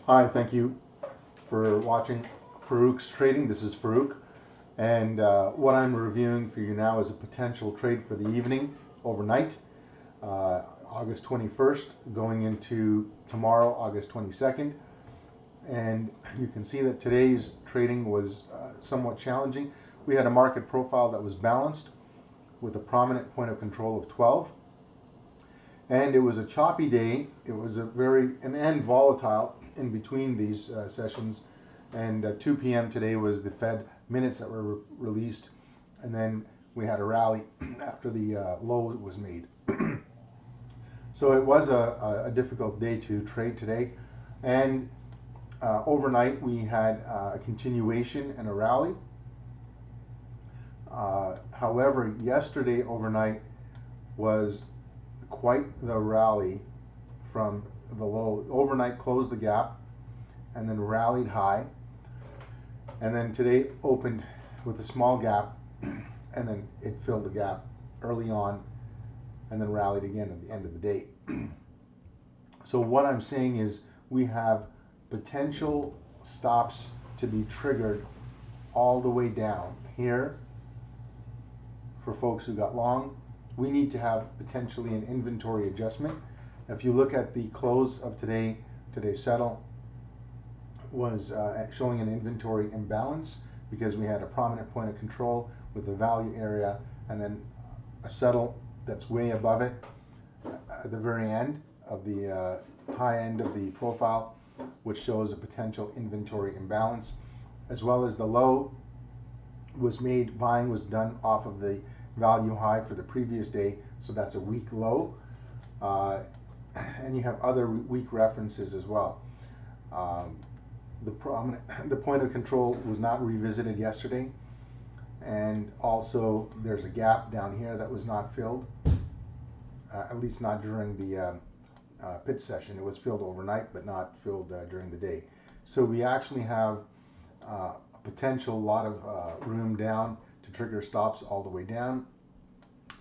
Hi, thank you for watching Farouk's Trading. This is Farouk, and what I'm reviewing for you now is a potential trade for the evening, overnight, August 21st, going into tomorrow, August 22nd. And you can see that today's trading was somewhat challenging. We had a market profile that was balanced with a prominent point of control of 12. And it was a choppy day. It was and volatile in between these sessions. And 2 p.m. today was the Fed minutes that were released. And then we had a rally after the low was made. So it was a difficult day to trade today. And overnight we had a continuation and a rally. However, yesterday overnight was quite the rally from the low. Overnight closed the gap and then rallied high, and then today opened with a small gap, and then it filled the gap early on and then rallied again at the end of the day. So what I'm saying is we have potential stops to be triggered all the way down here for folks who got long. We need to have potentially an inventory adjustment. If you look at the close of today's settle was showing an inventory imbalance because we had a prominent point of control with the value area and then a settle that's way above it at the very end of the high end of the profile, which shows a potential inventory imbalance, as well as the low was made, buying was done off of the value high for the previous day, so that's a weak low, and you have other weak references as well. The point of control was not revisited yesterday, and also there's a gap down here that was not filled, at least not during the pit session. It was filled overnight but not filled during the day. So we actually have a potential lot of room down to trigger stops all the way down,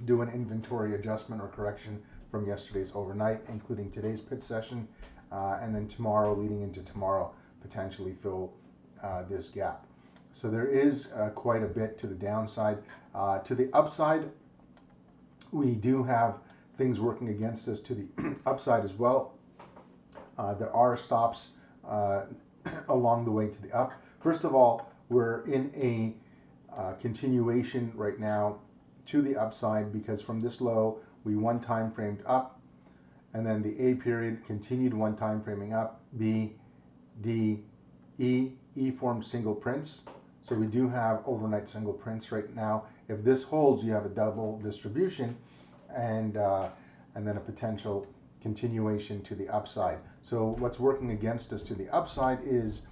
do an inventory adjustment or correction from yesterday's overnight, including today's pit session, and then tomorrow, leading into tomorrow, potentially fill this gap. So there is quite a bit to the downside. To the upside, we do have things working against us to the upside as well. There are stops along the way to the up. First of all, we're in a continuation right now to the upside because from this low we one time framed up, and then the A period continued one time framing up. B, D, E formed single prints, so we do have overnight single prints right now. If this holds, you have a double distribution and then a potential continuation to the upside. So what's working against us to the upside is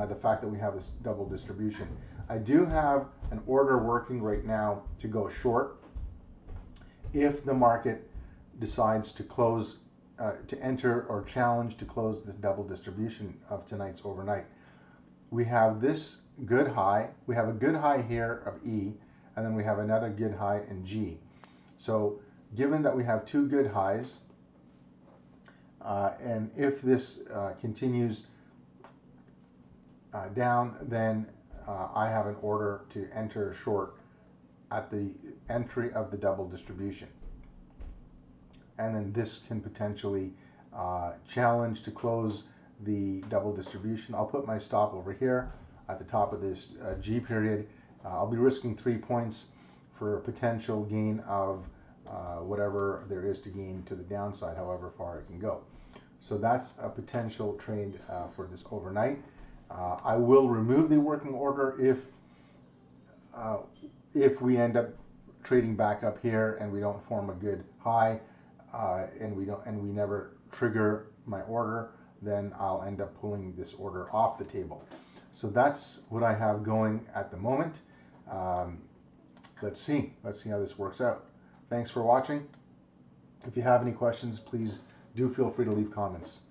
the fact that we have this double distribution. I do have an order working right now to go short if the market decides to close, to enter or challenge to close this double distribution of tonight's overnight. We have this good high, we have a good high here of E, and then we have another good high in G. So given that we have two good highs, and if this continues down, then I have an order to enter short at the entry of the double distribution. And then this can potentially challenge to close the double distribution. I'll put my stop over here at the top of this G period. I'll be risking 3 points for a potential gain of whatever there is to gain to the downside, however far it can go. So that's a potential trade for this overnight. I will remove the working order if we end up trading back up here and we don't form a good high, and we never trigger my order, then I'll end up pulling this order off the table. So that's what I have going at the moment. Let's see how this works out. Thanks for watching. If you have any questions, please do feel free to leave comments.